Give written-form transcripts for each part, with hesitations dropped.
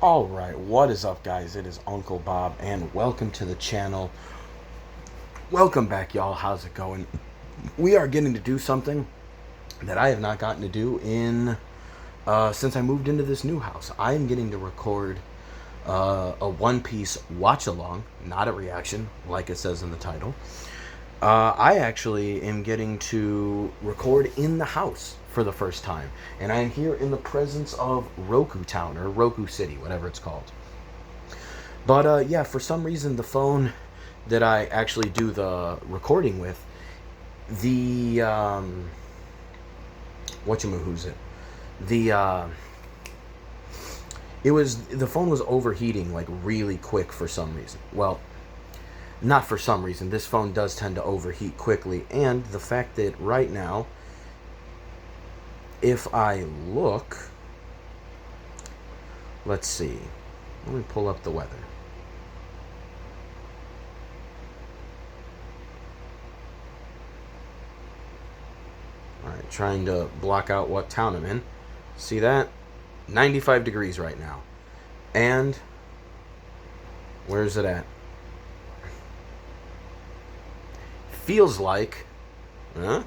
Alright, what is up, guys? It is Uncle Bob, and welcome to the channel. Welcome back, y'all. How's it going? We are getting to do something that I have not gotten to do since I moved into this new house. I am getting to record a One Piece watch-along, not a reaction, like it says in the title. I actually am getting to record in the house for the first time, and I am here in the presence of Roku Town, or Roku City, whatever it's called. But yeah, for some reason, the phone that I actually do the recording with, the who's it? The the phone was overheating like really quick for some reason. Well, not for some reason. This phone does tend to overheat quickly, and the fact that right now, if I look, let's see. Let me pull up the weather. Alright, trying to block out what town I'm in. See that? 95 degrees right now. And where's it at? Feels like, there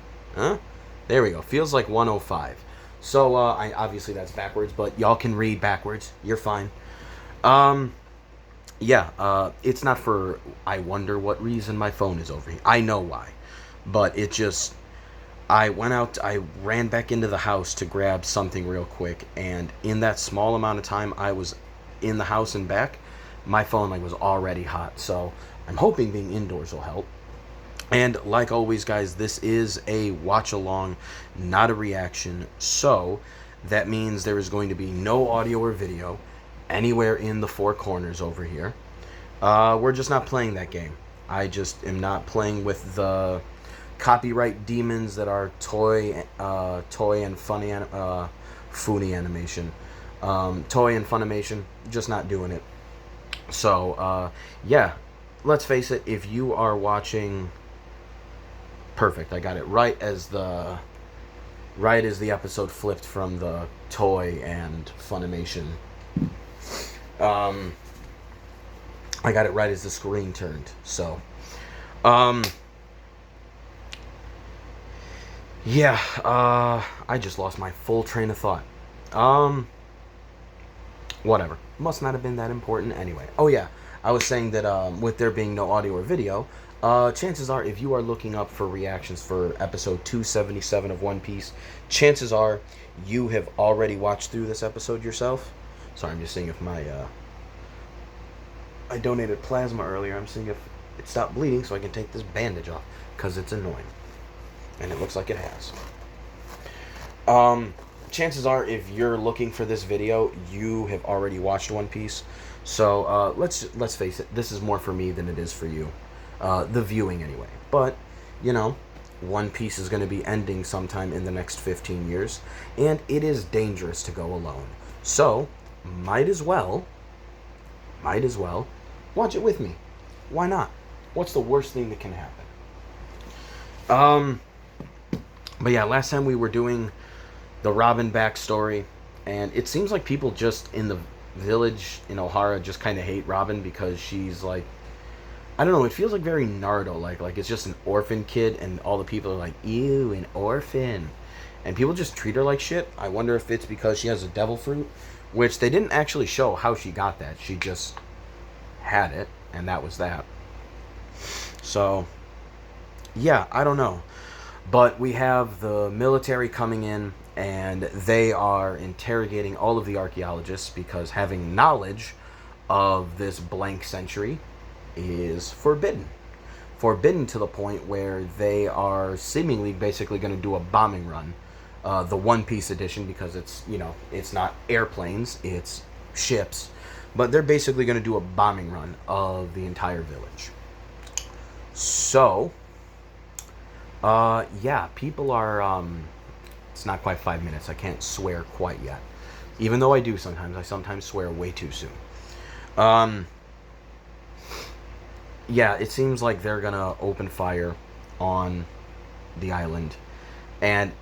we go. Feels like 105. So I obviously that's backwards, but y'all can read backwards. You're fine. Yeah, it's not for I wonder what reason my phone is overheating. I know why, but it just I ran back into the house to grab something real quick, and in that small amount of time I was in the house and back, my phone like was already hot. So I'm hoping being indoors will help. And like always, guys, this is a watch along, not a reaction. So that means there is going to be no audio or video anywhere in the four corners over here. We're just not playing that game. I just am not playing with the copyright demons that are toy and funny Foonie animation, toy and Funimation. Just not doing it. So yeah, let's face it. If you are watching, perfect. I got it right as the episode flipped from the toy and Funimation. I got it right as the screen turned. So, yeah, I just lost my full train of thought. Whatever. Must not have been that important anyway. Oh, yeah. I was saying that with there being no audio or video, chances are if you are looking up for reactions for episode 277 of One Piece, chances are you have already watched through this episode yourself. Sorry, I'm just seeing if I donated plasma earlier. I'm seeing if it stopped bleeding so I can take this bandage off, because it's annoying. And it looks like it has. Chances are, if you're looking for this video, you have already watched One Piece. So let's face it, this is more for me than it is for you, the viewing anyway. But you know, One Piece is going to be ending sometime in the next 15 years, and it is dangerous to go alone. So might as well watch it with me. Why not? What's the worst thing that can happen? But yeah, last time we were doing the Robin backstory, and it seems like people just in the village in Ohara just kind of hate Robin because she's like, I don't know, it feels like very Naruto, like it's just an orphan kid, and all the people are like, ew, an orphan, and people just treat her like shit. I wonder if it's because she has a devil fruit, which they didn't actually show how she got that. She just had it, and that was that. So yeah, I don't know. But we have the military coming in, and they are interrogating all of the archaeologists because having knowledge of this blank century is forbidden. Forbidden to the point where they are seemingly basically going to do a bombing run. The One Piece edition, because it's, you know, it's not airplanes, it's ships. But they're basically going to do a bombing run of the entire village. So yeah, people are, it's not quite 5 minutes. I can't swear quite yet. Even though I do sometimes. I sometimes swear way too soon. Yeah, it seems like they're gonna open fire on the island. And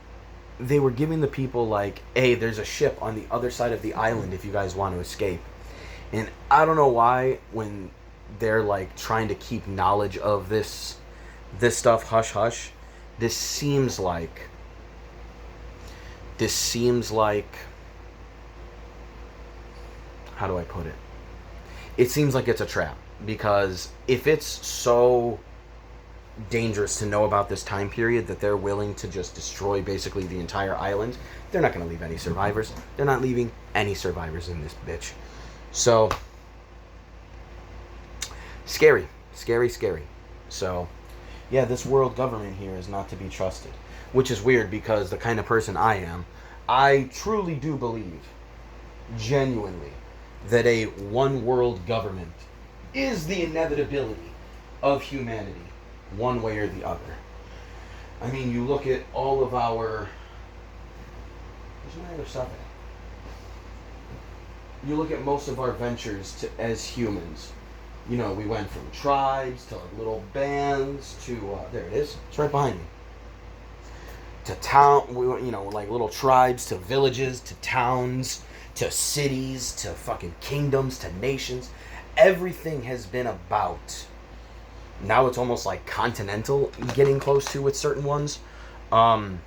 they were giving the people, like, hey, there's a ship on the other side of the island if you guys want to escape. And I don't know why when they're like trying to keep knowledge of this stuff hush hush, this seems like this seems like how do I put it? It seems like it's a trap, because if it's so dangerous to know about this time period that they're willing to just destroy basically the entire island, they're not going to leave any survivors. They're not leaving any survivors in this bitch. So, scary. Scary, scary. So, yeah, this world government here is not to be trusted. Which is weird, because the kind of person I am, I truly do believe, genuinely, that a one world government is the inevitability of humanity, one way or the other. I mean, you look at all of our... Where's my other stuff at? You look at most of our ventures as humans. You know, we went from tribes to like little bands to... there it is. It's right behind me. To town... You know, like little tribes to villages to towns to cities to fucking kingdoms to nations. Everything has been about... Now it's almost like continental, getting close to with certain ones. I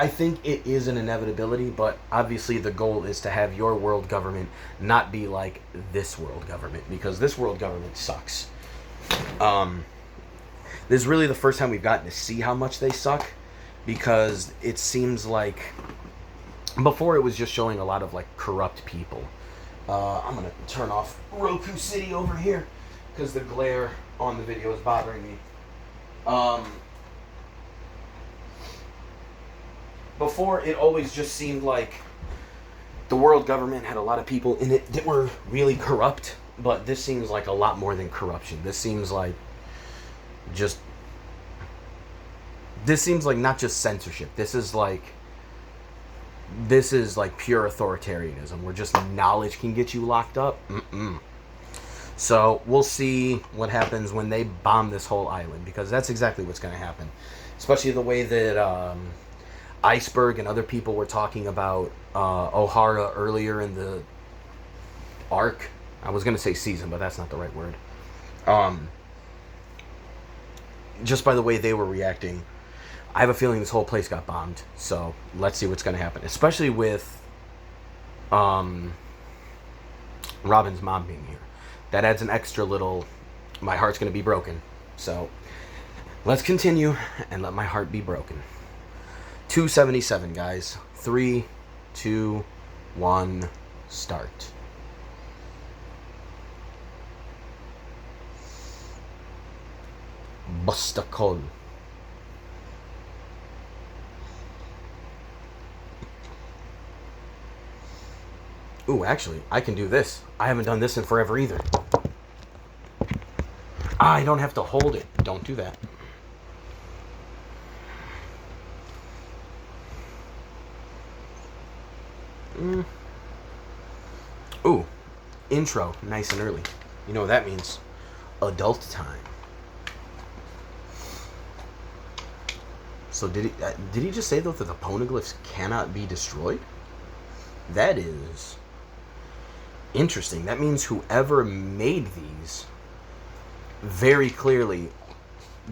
think it is an inevitability, but obviously the goal is to have your world government not be like this world government, because this world government sucks. This is really the first time we've gotten to see how much they suck, because it seems like before it was just showing a lot of like corrupt people. I'm going to turn off Roku City over here because the glare on the video is bothering me. Before, it always just seemed like the world government had a lot of people in it that were really corrupt, but this seems like a lot more than corruption. This seems like not just censorship. This is like pure authoritarianism, where just knowledge can get you locked up. So we'll see what happens when they bomb this whole island, because that's exactly what's going to happen. Especially the way that Iceberg and other people were talking about O'Hara earlier in the arc. I was going to say season, but that's not the right word. Just by the way they were reacting, I have a feeling this whole place got bombed. So let's see what's going to happen. Especially with Robin's mom being here. That adds an extra little... My heart's going to be broken. So let's continue and let my heart be broken. 277, guys. 3, 2, 1, start. Bustakol. Ooh, actually, I can do this. I haven't done this in forever either. I don't have to hold it. Don't do that. Ooh, intro, nice and early. You know what that means? Adult time. So did he just say though that the poneglyphs cannot be destroyed? That is interesting. That means whoever made these very clearly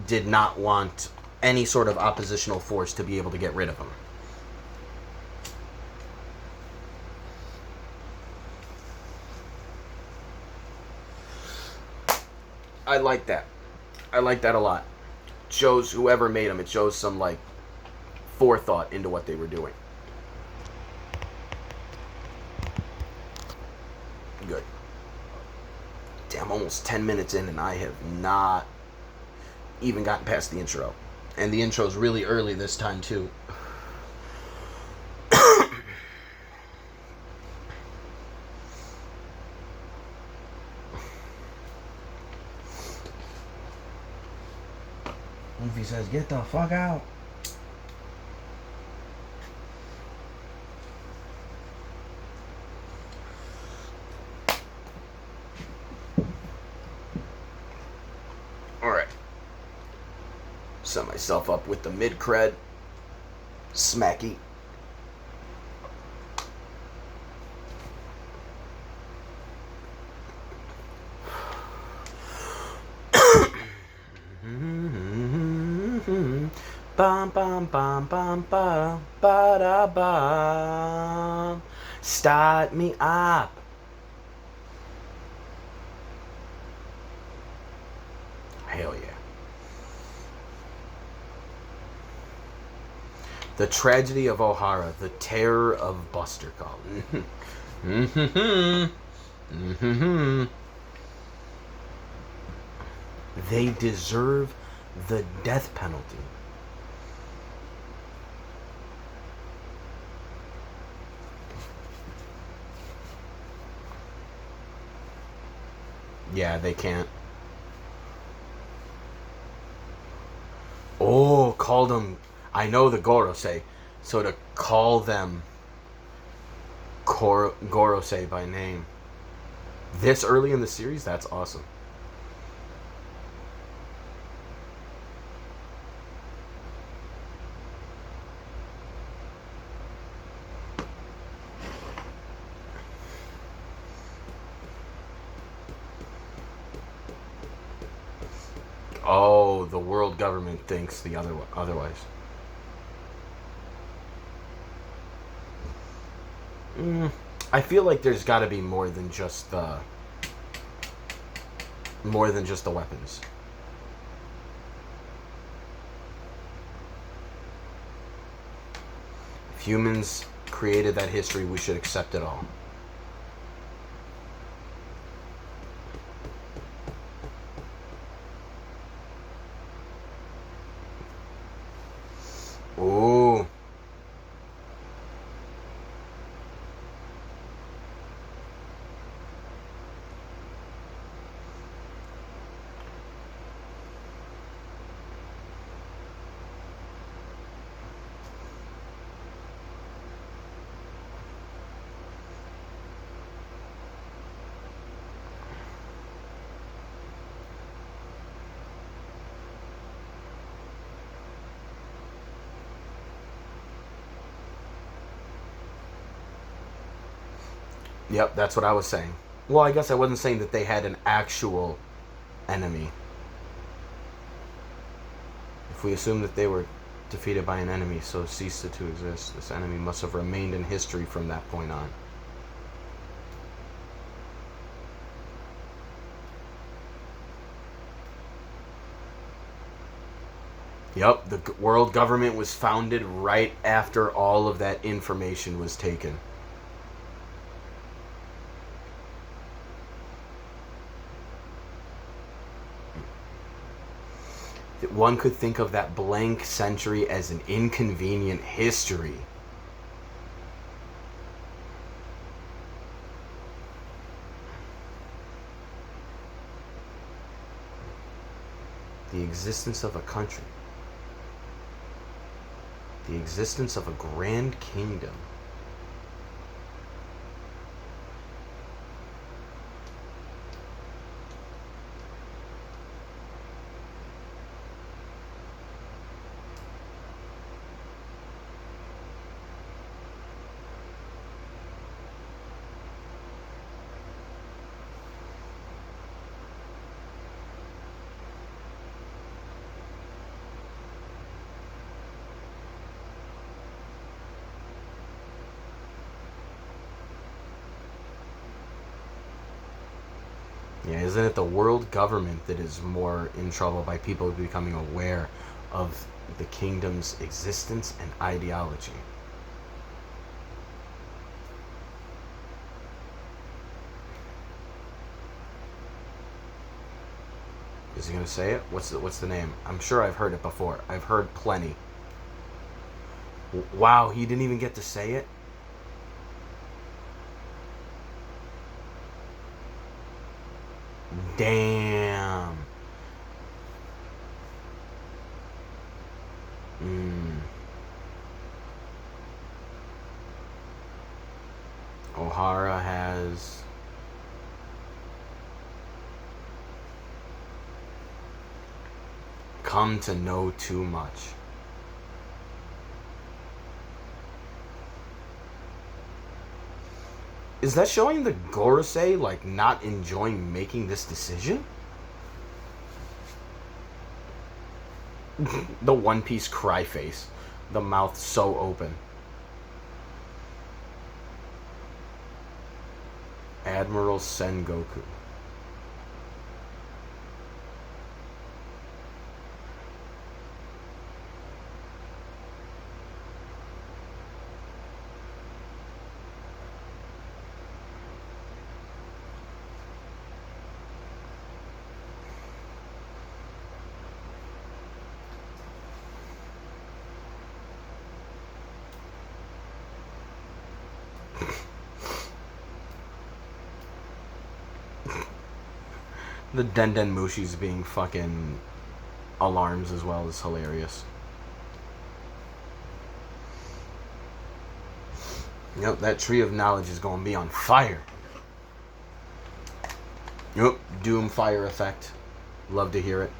did not want any sort of oppositional force to be able to get rid of them. I like that. I like that a lot. It shows whoever made them, it shows some like forethought into what they were doing. Good. Damn, almost 10 minutes in and I have not even gotten past the intro. And the intro's really early this time too. Luffy says, "Get the fuck out." Alright. Set myself up with the mid-cred. Smacky. Bum bum bum bum bum ba da bum. Start me up. Hell yeah. The tragedy of O'Hara, the terror of Buster Call. Mm-hmm. Mm-hmm. They deserve the death penalty. Yeah, they can't. Oh, call them. I know the Gorosei. So to call them Gorosei by name this early in the series, that's awesome. Oh, the world government thinks the otherwise. Mm, I feel like there's got to be more than just the weapons. If humans created that history, we should accept it all. Ooh. Yep, that's what I was saying. Well, I guess I wasn't saying that they had an actual enemy. If we assume that they were defeated by an enemy, so ceased to exist, this enemy must have remained in history from that point on. Yep, the world government was founded right after all of that information was taken. One could think of that blank century as an inconvenient history. The existence of a country. The existence of a grand kingdom. Yeah, isn't it the world government that is more in trouble by people becoming aware of the kingdom's existence and ideology? Is he gonna say it? What's the name? I'm sure I've heard it before. I've heard plenty. Wow, he didn't even get to say it? Damn. Mm. O'Hara has come to know too much. Is that showing the Gorosei like not enjoying making this decision? The One Piece cry face. The mouth so open. Admiral Sengoku. The Denden Mushis being fucking alarms as well is hilarious. Yep, that tree of knowledge is going to be on fire. Yep, doom fire effect. Love to hear it.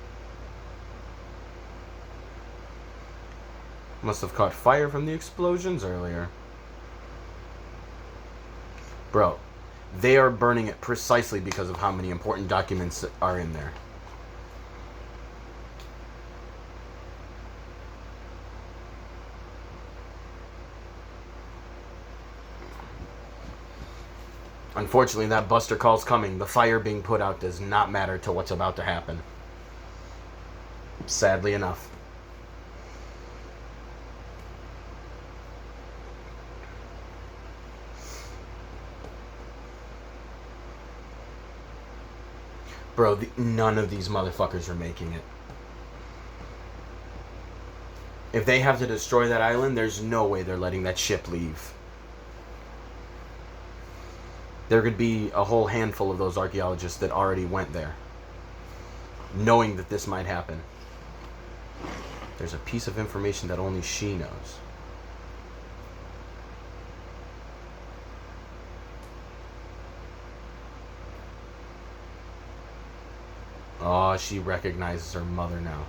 Must have caught fire from the explosions earlier. Bro, they are burning it precisely because of how many important documents are in there. Unfortunately, that Buster call's coming. The fire being put out does not matter to what's about to happen. Sadly enough. Bro, none of these motherfuckers are making it. If they have to destroy that island, there's no way they're letting that ship leave. There could be a whole handful of those archaeologists that already went there, knowing that this might happen. There's a piece of information that only she knows. Oh, she recognizes her mother now.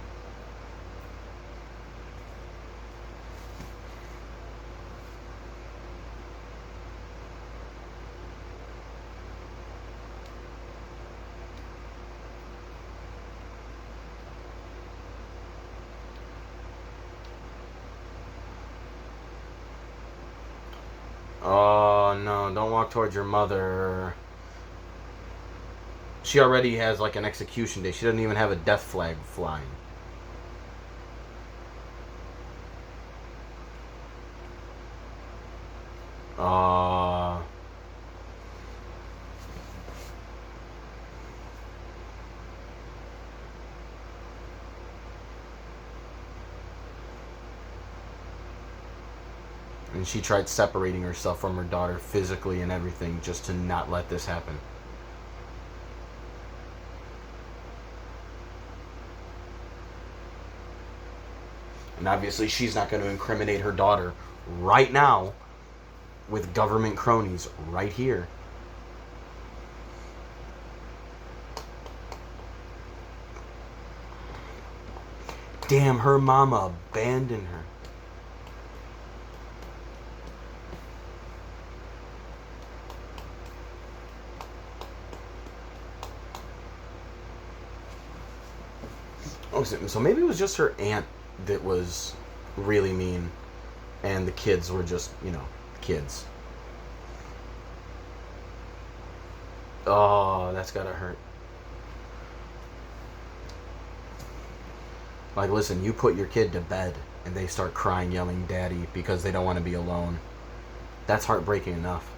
Oh, no, don't walk towards your mother. She already has like an execution day. She doesn't even have a death flag flying. And she tried separating herself from her daughter physically and everything just to not let this happen. And obviously she's not going to incriminate her daughter right now with government cronies right here. Damn, her mama abandoned her. Oh, so maybe it was just her aunt that was really mean, and the kids were just, kids. Oh, that's gotta hurt. Like, listen, you put your kid to bed, and they start crying, yelling, "Daddy," because they don't want to be alone. That's heartbreaking enough.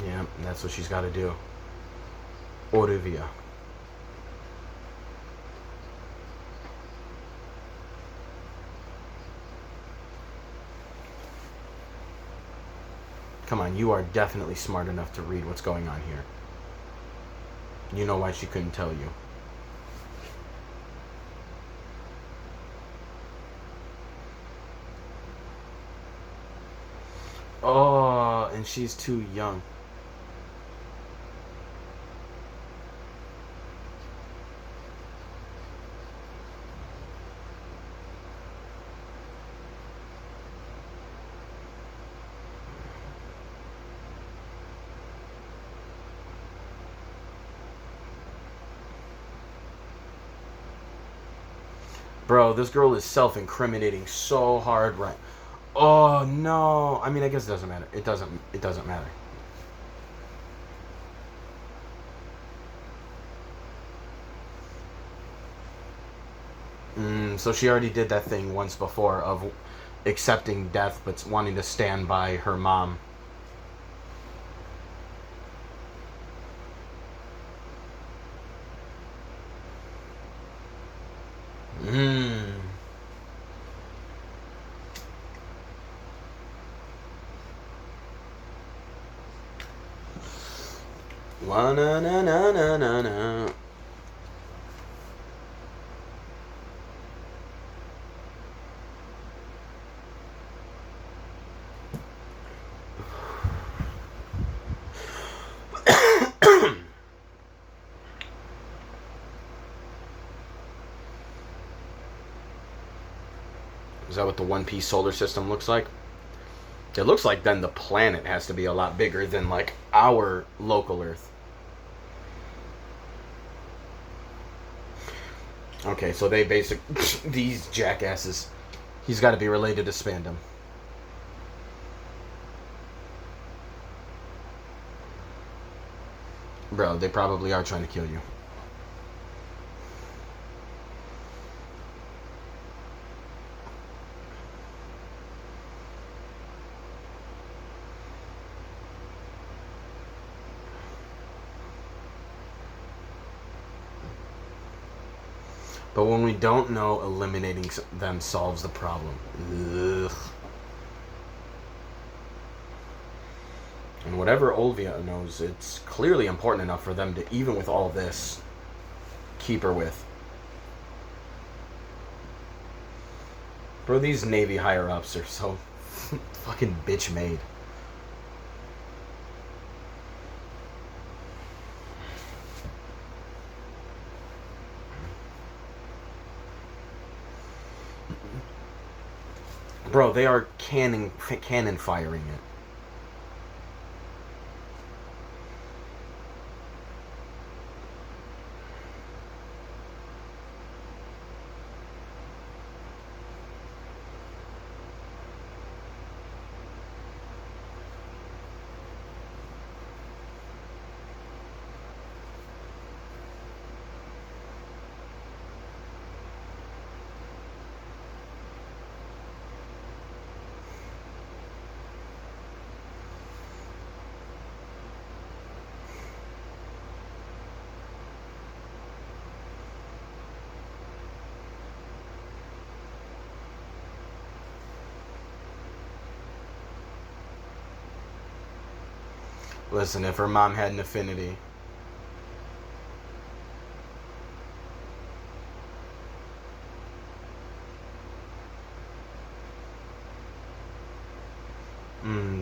Yeah, that's what she's got to do. Olivia. Come on, you are definitely smart enough to read what's going on here. You know why she couldn't tell you. Oh, and she's too young. Bro, this girl is self-incriminating so hard right. Oh no. I mean, I guess it doesn't matter. It doesn't matter. So she already did that thing once before of accepting death but wanting to stand by her mom. Mmm. La na na na na na na. Is that what the One Piece solar system looks like? It looks like then the planet has to be a lot bigger than like our local Earth. Okay, so they these jackasses. He's got to be related to Spandam. Bro, they probably are trying to kill you. But when we don't know, eliminating them solves the problem. Ugh. And whatever Olvia knows, it's clearly important enough for them to, even with all this, keep her with. Bro, these Navy higher-ups are so fucking bitch-made. Bro, they are cannon firing it. Listen, if her mom had an affinity.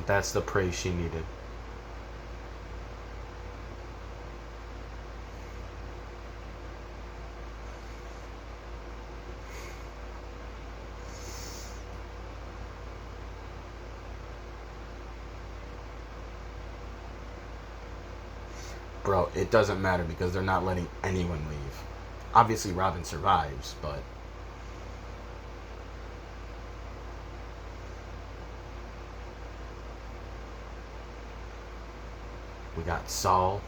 That's the praise she needed. Bro, it doesn't matter because they're not letting anyone leave. Obviously, Robin survives, but we got Saul.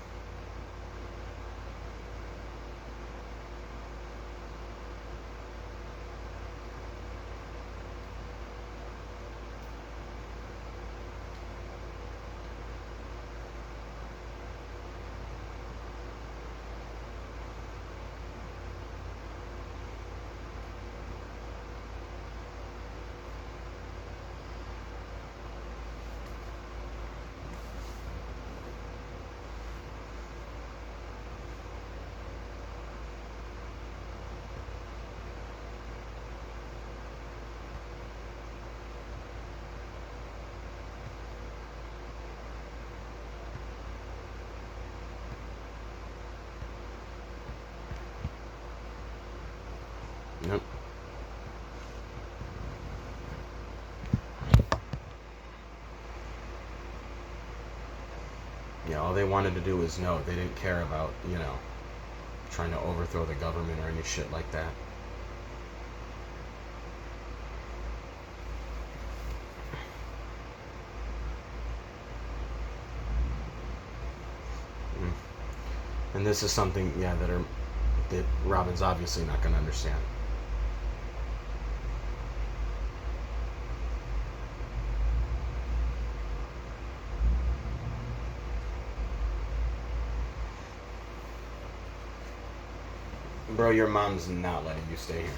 Yep. Yeah, all they wanted to do was know. They didn't care about, trying to overthrow the government or any shit like that. And this is something, yeah, that Robin's obviously not going to understand. Bro, your mom's not letting you stay here.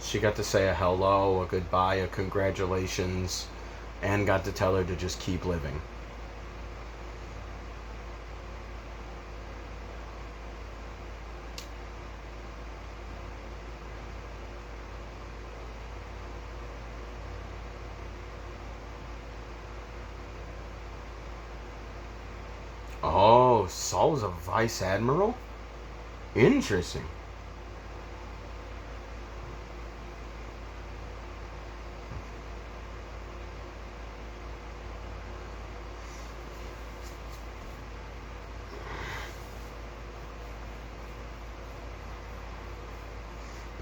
She got to say a hello, a goodbye, a congratulations, and got to tell her to just keep living. Oh, Saul's a vice admiral? Interesting.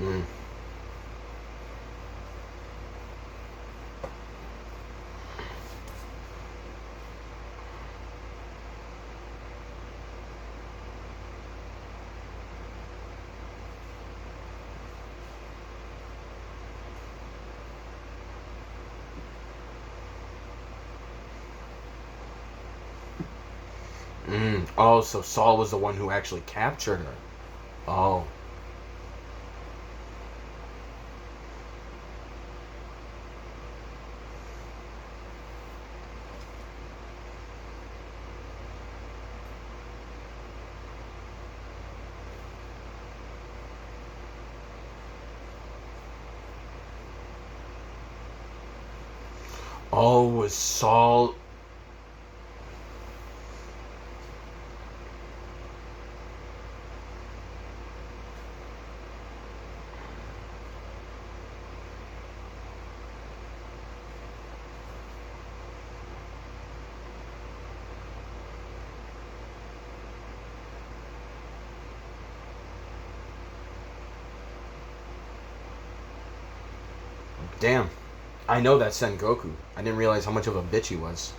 Mm. Mm. Oh, so Saul was the one who actually captured her. Oh. Oh, was Saul. Damn. I know that Sengoku. I didn't realize how much of a bitch he was.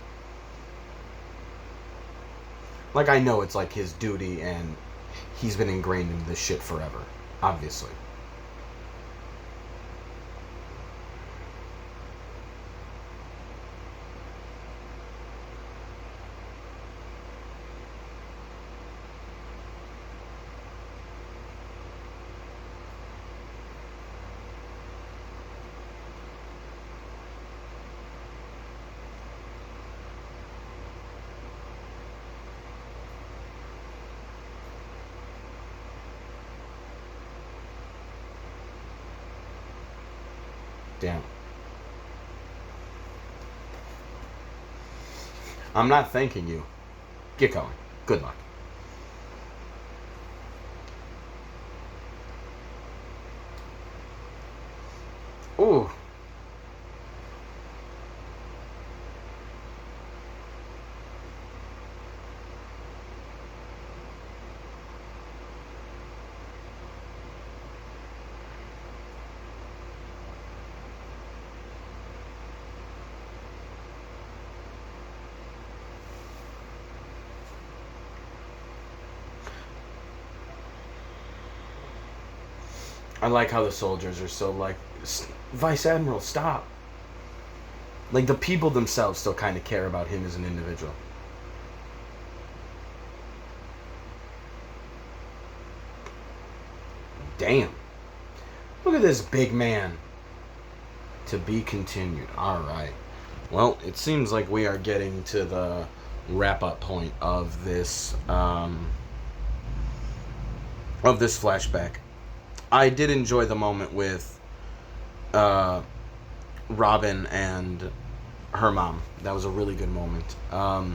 Like, I know it's like his duty and he's been ingrained into this shit forever. Obviously. Damn. I'm not thanking you. Get going. Good luck. Ooh. I like how the soldiers are so like, Vice Admiral, stop. Like, the people themselves still kind of care about him as an individual. Damn. Look at this big man. To be continued. Alright. Well, it seems like we are getting to the wrap-up point of this flashback. I did enjoy the moment with Robin and her mom. That was a really good moment. I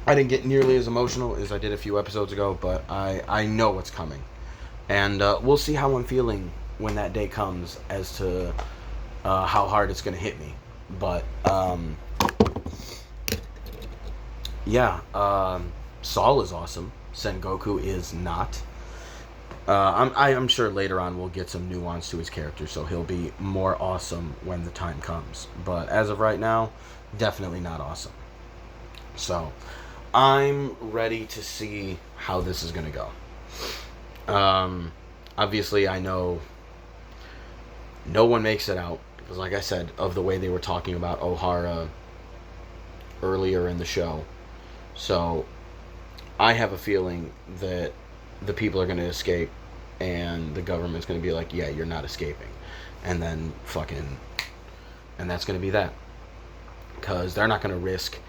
didn't get nearly as emotional as I did a few episodes ago, but I know what's coming. And we'll see how I'm feeling when that day comes as to how hard it's going to hit me. But Yeah, Saul is awesome. Sengoku is not. I'm sure later on we'll get some nuance to his character, so he'll be more awesome when the time comes. But as of right now, definitely not awesome. So I'm ready to see how this is going to go. Obviously, I know no one makes it out because, like I said, of the way they were talking about Ohara earlier in the show. So I have a feeling that the people are going to escape and the government's going to be like, yeah, you're not escaping. And then fucking. And that's going to be that. Because they're not going to risk,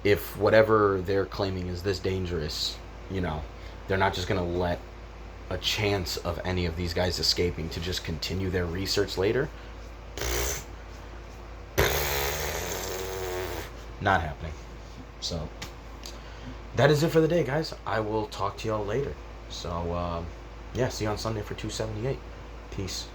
if whatever they're claiming is this dangerous, you know, they're not just going to let a chance of any of these guys escaping to just continue their research later. Not happening. So that is it for the day, guys. I will talk to y'all later. So, yeah, see you on Sunday for 278. Peace.